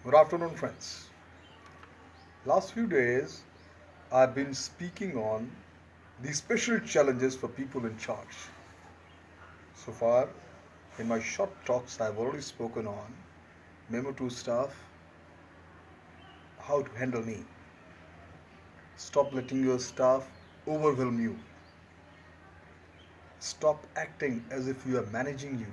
Good afternoon, friends. Last few days, I've been speaking on the special challenges for people in charge. So far, in my short talks, I've already spoken on Memo 2 staff, how to handle me. Stop letting your staff overwhelm you. Stop acting as if you are managing you.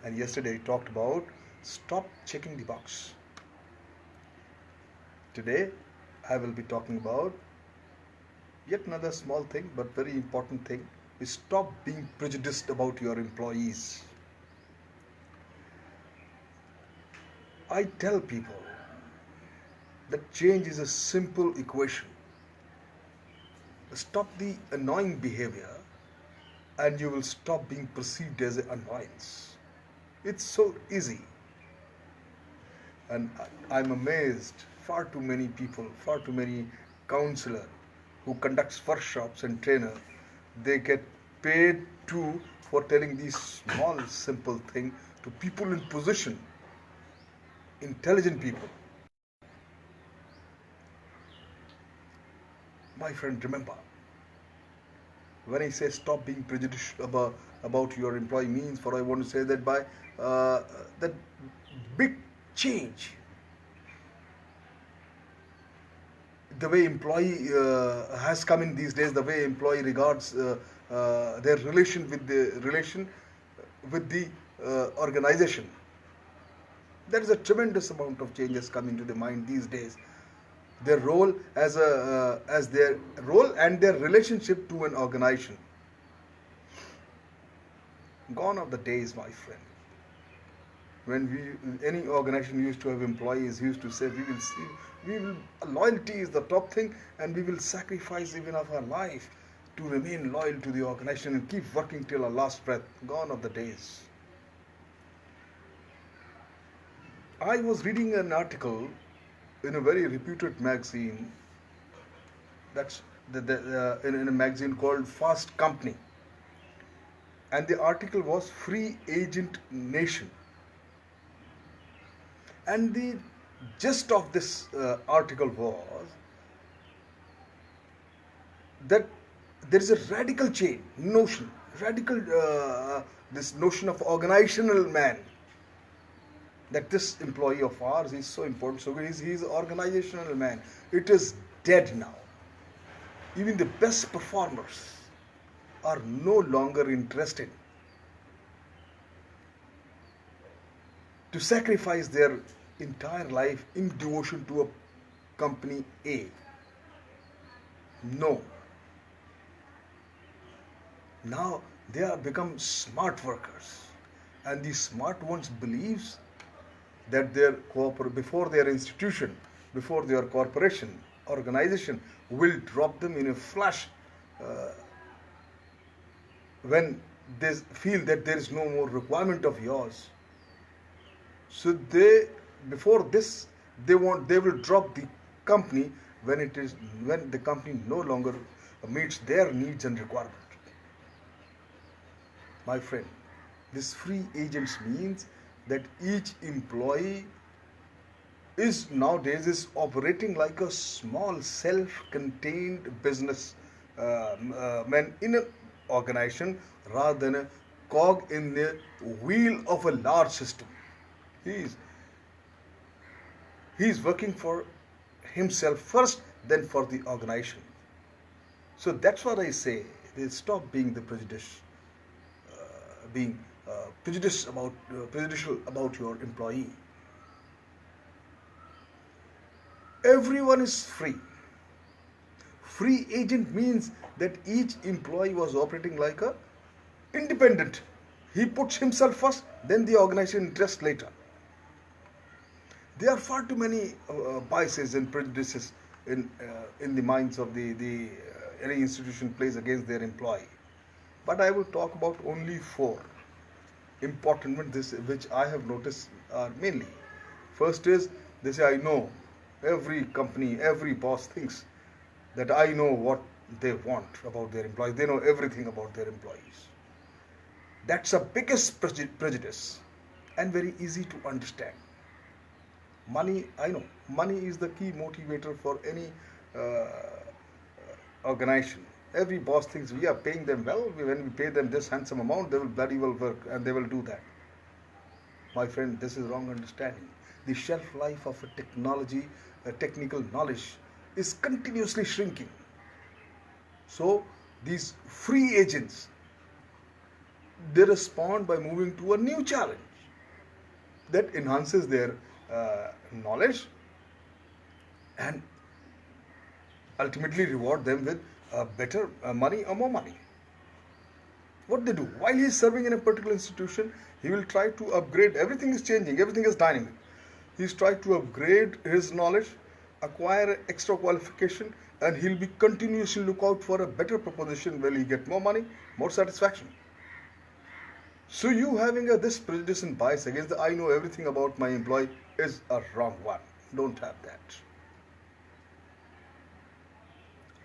And yesterday, I talked about stop checking the box. Today, I will be talking about yet another small thing but very important thing is stop being prejudiced about your employees. I tell people that change is a simple equation. Stop the annoying behavior and you will stop being perceived as an annoyance. It's so easy. And I'm amazed far too many people, far too many counselor who conducts workshops and trainer, they get paid too for telling these small simple thing to people in position, intelligent people. My friend, remember, when I say stop being prejudiced about your employee means for I want to say that by that big change, the way employee has come in these days, the way employee regards their relation with the organization. There is a tremendous amount of changes coming to the mind these days. Their role as their role and their relationship to an organization. Gone are the days, my friend. When any organization used to have employees used to say we will loyalty is the top thing and we will sacrifice even of our life to remain loyal to the organization and keep working till our last breath. Gone are the days. I was reading an article in a very reputed magazine, that's in a magazine called Fast Company, and the article was Free Agent Nation. And the gist of this article was that there is a radical change notion, radical this notion of organizational man. That this employee of ours is so important, so he's an organizational man. It is dead now. Even the best performers are no longer interested to sacrifice their entire life in devotion to a company A. No. Now they are become smart workers, and the smart ones believes that before their institution, before their corporation, organization will drop them in a flash when they feel that there is no more requirement of yours. So before this they will drop the company when the company no longer meets their needs and requirements. My friend, this free agents means that each employee is nowadays is operating like a small self-contained business man in an organization rather than a cog in the wheel of a large system. He is working for himself first, then for the organization. So that's what I say. They stop being the being prejudicial about your employee. Everyone is free. Free agent means that each employee was operating like a independent. He puts himself first, then the organization interest later. There are far too many biases and prejudices in the minds of the any institution plays against their employee. But I will talk about only four important ones which I have noticed are mainly. First is they say I know every company, every boss thinks that I know what they want about their employees. They know everything about their employees. That's the biggest prejudice and very easy to understand. Money, I know, money is the key motivator for any uh, organization. Every boss thinks we are paying them well. When we pay them this handsome amount, they will bloody well work and they will do that. My friend, this is wrong understanding. The shelf life of a technology, a technical knowledge is continuously shrinking. So these free agents, they respond by moving to a new challenge that enhances their knowledge and ultimately reward them with better money or more money. What they do while he is serving in a particular institution, he will try to upgrade. Everything is changing, everything is dynamic. He's trying to upgrade his knowledge, acquire extra qualification, and he'll be continuously look out for a better proposition where he get more money, more satisfaction. So you having this prejudice and bias against the I know everything about my employee is a wrong one. Don't have that.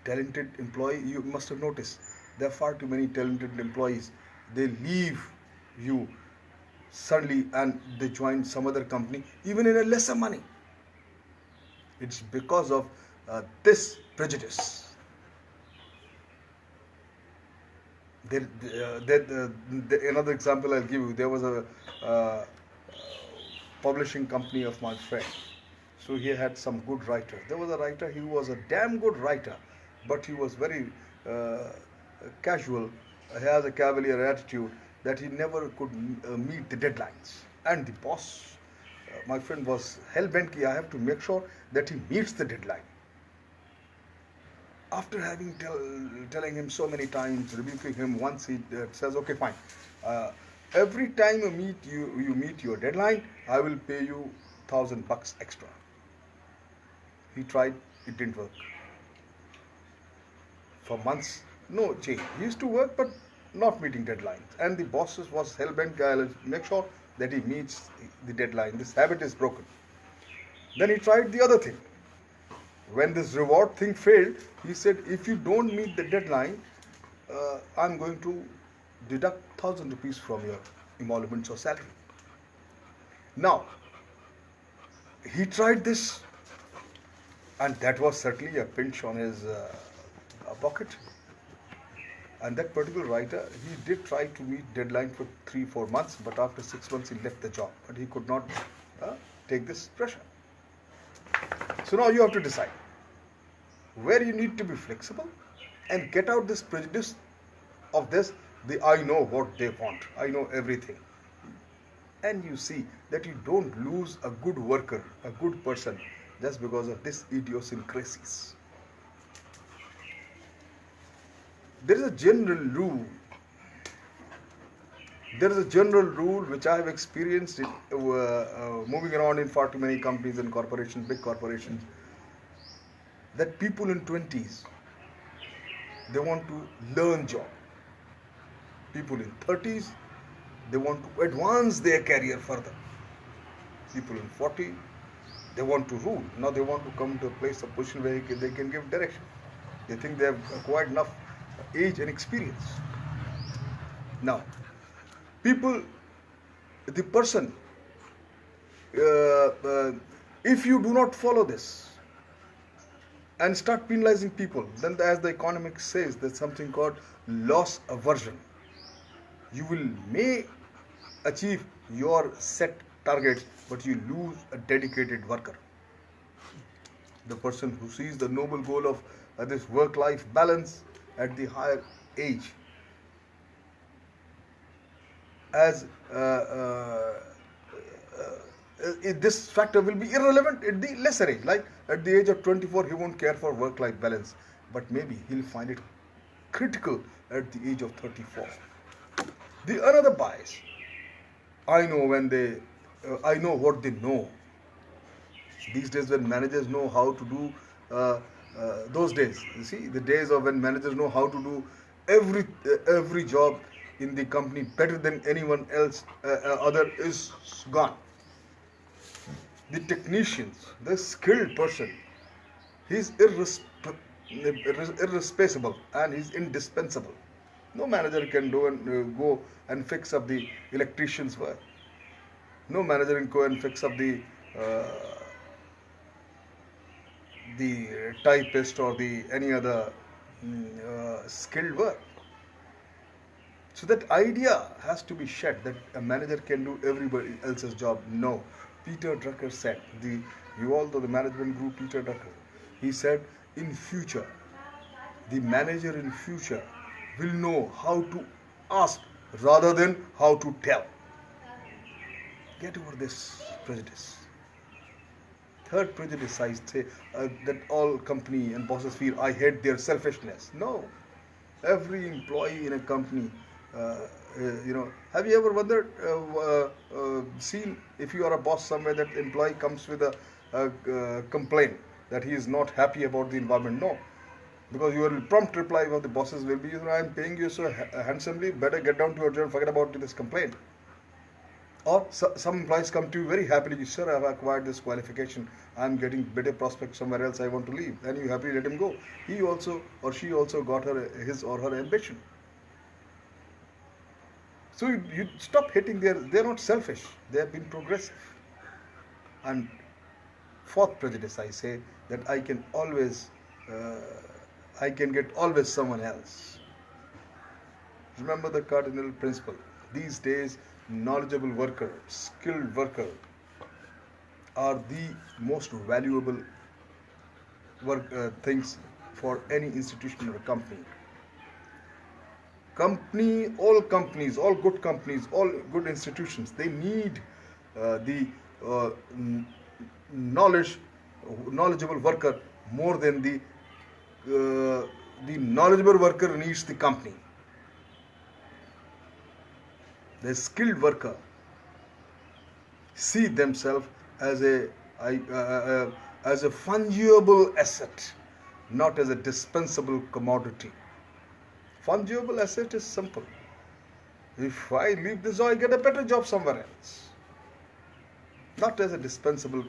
Talented employee, you must have noticed there are far too many talented employees. They leave you suddenly and they join some other company even in a lesser money. It's because of this prejudice. Another example I'll give you. There was a uh, publishing company of my friend. So he had some good writer. There was a writer, he was a damn good writer, but he was very uh, casual. He has a cavalier attitude that he never could meet the deadlines. And the boss, my friend, was hell bent. I have to make sure that he meets the deadline. After having telling him so many times, rebuking him, once he says, "Okay, fine. Uh, every time you meet your deadline, I will pay you $1,000 extra." He tried, it didn't work. For months, no change. He used to work, but not meeting deadlines. And the boss was hell bent. Guy, make sure that he meets the deadline. This habit is broken. Then he tried the other thing. When this reward thing failed, he said, if you don't meet the deadline, I'm going to deduct 1,000 rupees from your emoluments or salary. Now, he tried this, and that was certainly a pinch on his pocket. And that particular writer, he did try to meet deadline for 3-4 months, but after 6 months he left the job. But he could not take this pressure. So now you have to decide where you need to be flexible and get out this prejudice of this, I know what they want, I know everything. And you see that you don't lose a good worker, a good person, just because of this idiosyncrasies. There is a general rule. There is a general rule which I have experienced in, moving around in far too many companies and corporations, big corporations, that people in 20s, they want to learn job. People in 30s, they want to advance their career further. People in 40, they want to rule. Now they want to come to a place of position where they can give direction. They think they have acquired enough age and experience. Now, people, the person, if you do not follow this and start penalizing people, then as the economics says, there's something called loss aversion. You may achieve your set targets, but you lose a dedicated worker. The person who sees the noble goal of this work-life balance at the higher age as this factor will be irrelevant at the lesser age. Like at the age of 24, he won't care for work-life balance, but maybe he'll find it critical at the age of 34. The another bias, I know what they know. These days when managers know how to do, those days, you see, the days of when managers know how to do every job in the company better than anyone else other is gone. The technicians, the skilled person, he's irreplaceable and he's indispensable. No manager can go and fix up the electrician's work. No manager can go and fix up the the typist or the any other skilled work. So that idea has to be shed that a manager can do everybody else's job. No. Peter Drucker said, you all know the management guru Peter Drucker. He said, in future, the manager in future will know how to ask rather than how to tell. Get over this prejudice. Third prejudice, I say, that all company and bosses feel I hate their selfishness. No. Every employee in a company, have you ever wondered, seen if you are a boss somewhere that employee comes with a complaint that he is not happy about the environment? No. Because your prompt reply of the bosses will be, I am paying you so handsomely, better get down to your job and forget about this complaint. Or some employees come to you very happily, sir, I have acquired this qualification, I am getting better prospects somewhere else, I want to leave. And you happily let him go. He also or she also got his or her ambition. So you stop hating they're not selfish, they have been progressive. And fourth prejudice, I say, that I can get always someone else. Remember the cardinal principle. These days, knowledgeable worker, skilled worker are the most valuable things for any institution or company. All companies, all good institutions, they need the knowledgeable worker more than the knowledgeable worker needs the company. The skilled worker see themselves as a fungible asset, not as a dispensable commodity. Fungible asset is simple. If I leave this job, I get a better job somewhere else. Not as a dispensable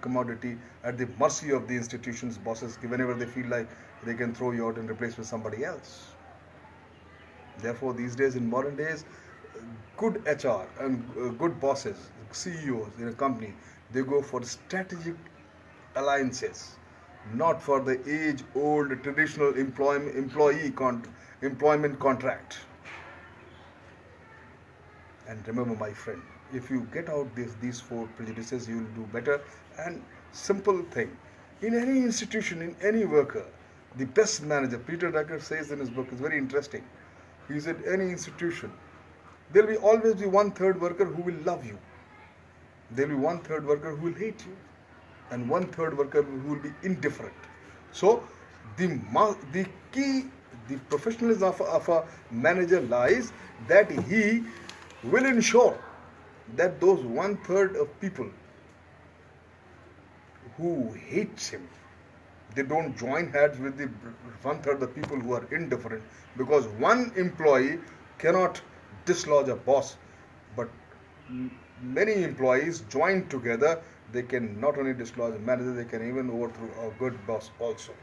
commodity at the mercy of the institution's bosses whenever they feel like they can throw you out and replace with somebody else. Therefore, these days, in modern days, good HR and good bosses, CEOs in a company, they go for strategic alliances, not for the age-old traditional employment contract. And remember, my friend, if you get out these four prejudices, you will do better. And simple thing, in any institution, in any worker, the best manager, Peter Drucker says in his book, is very interesting. He said, any institution, there will always be 1/3 worker who will love you. There will be 1/3 worker who will hate you. And 1/3 worker who will be indifferent. So, the key, the professionalism of a manager lies that he will ensure that those 1/3 of people who hates him, they don't join hands with the 1/3 of people who are indifferent, because one employee cannot dislodge a boss, but many employees join together, they can not only dislodge a manager, they can even overthrow a good boss also.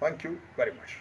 Thank you very much.